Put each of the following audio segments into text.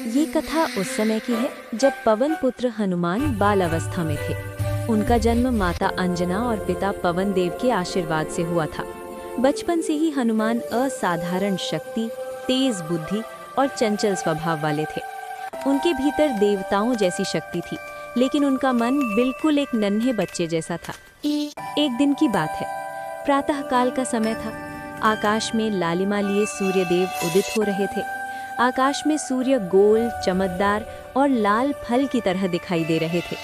ये कथा उस समय की है जब पवन पुत्र हनुमान बाल अवस्था में थे। उनका जन्म माता अंजना और पिता पवन देव के आशीर्वाद से हुआ था। बचपन से ही हनुमान असाधारण शक्ति, तेज बुद्धि और चंचल स्वभाव वाले थे। उनके भीतर देवताओं जैसी शक्ति थी, लेकिन उनका मन बिल्कुल एक नन्हे बच्चे जैसा था। एक दिन की बात है, प्रातः काल का समय था। आकाश में लालिमा लिए सूर्यदेव उदित हो रहे थे। आकाश में सूर्य गोल, चमकदार और लाल फल की तरह दिखाई दे रहे थे।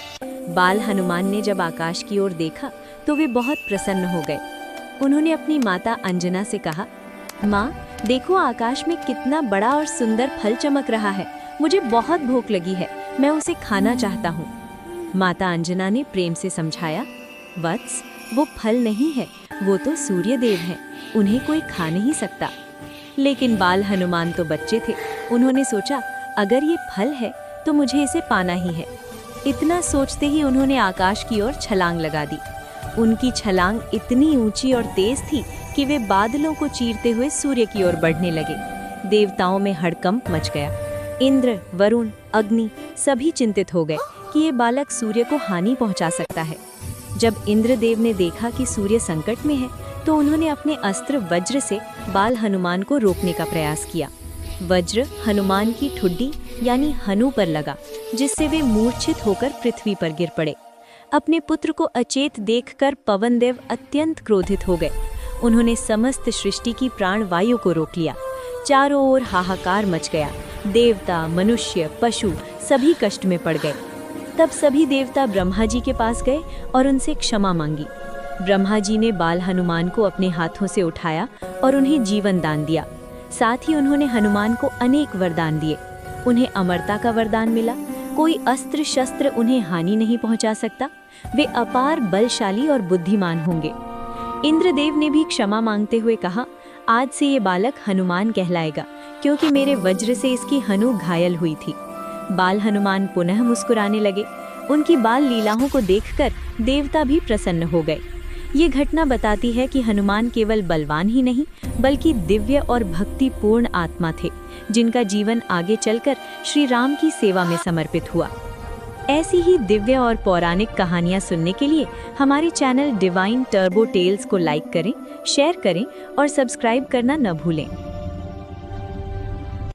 बाल हनुमान ने जब आकाश की ओर देखा तो वे बहुत प्रसन्न हो गए। उन्होंने अपनी माता अंजना से कहा, माँ देखो आकाश में कितना बड़ा और सुंदर फल चमक रहा है। मुझे बहुत भूख लगी है, मैं उसे खाना चाहता हूँ। माता अंजना ने प्रेम से समझाया, वत्स वो फल नहीं है, वो तो सूर्यदेव हैं, उन्हें कोई खा नहीं सकता। लेकिन बाल हनुमान तो बच्चे थे। उन्होंने सोचा, अगर ये फल है तो मुझे इसे पाना ही है। इतना सोचते ही उन्होंने आकाश की ओर छलांग लगा दी। उनकी छलांग इतनी ऊंची और तेज थी कि वे बादलों को चीरते हुए सूर्य की ओर बढ़ने लगे। देवताओं में हड़कंप मच गया। इंद्र, वरुण, अग्नि सभी चिंतित हो गए कि ये बालक सूर्य को हानि पहुंचा सकता है। जब इंद्रदेव ने देखा कि सूर्य संकट में है तो उन्होंने अपने अस्त्र वज्र से बाल हनुमान को रोकने का प्रयास किया। वज्र हनुमान की ठुड्डी यानी हनु पर लगा, जिससे वे मूर्छित होकर पृथ्वी पर गिर पड़े। अपने पुत्र को अचेत देखकर पवन देव अत्यंत क्रोधित हो गए। उन्होंने समस्त सृष्टि की प्राण वायु को रोक लिया। चारों ओर हाहाकार मच गया। देवता, मनुष्य, पशु सभी कष्ट में पड़ गए। तब सभी देवता ब्रह्मा जी के पास गए और उनसे क्षमा मांगी। ब्रह्मा जी ने बाल हनुमान को अपने हाथों से उठाया और उन्हें जीवन दान दिया। साथ ही उन्होंने हनुमान को अनेक वरदान दिए। उन्हें अमरता का वरदान मिला। कोई अस्त्र शस्त्र उन्हें हानि नहीं पहुंचा सकता। वे अपार बलशाली और बुद्धिमान होंगे। इंद्रदेव ने भी क्षमा मांगते हुए कहा, आज से ये बालक हनुमान कहलाएगा, क्योंकि मेरे वज्र से इसकी हनु घायल हुई थी। बाल हनुमान पुनः मुस्कुराने लगे। उनकी बाल लीलाओं को देखकर देवता भी प्रसन्न हो गए। ये घटना बताती है कि हनुमान केवल बलवान ही नहीं, बल्कि दिव्य और भक्तिपूर्ण आत्मा थे, जिनका जीवन आगे चलकर श्री राम की सेवा में समर्पित हुआ। ऐसी ही दिव्य और पौराणिक कहानियाँ सुनने के लिए हमारे चैनल डिवाइन टर्बो टेल्स को लाइक करें, शेयर करें और सब्सक्राइब करना न भूलें।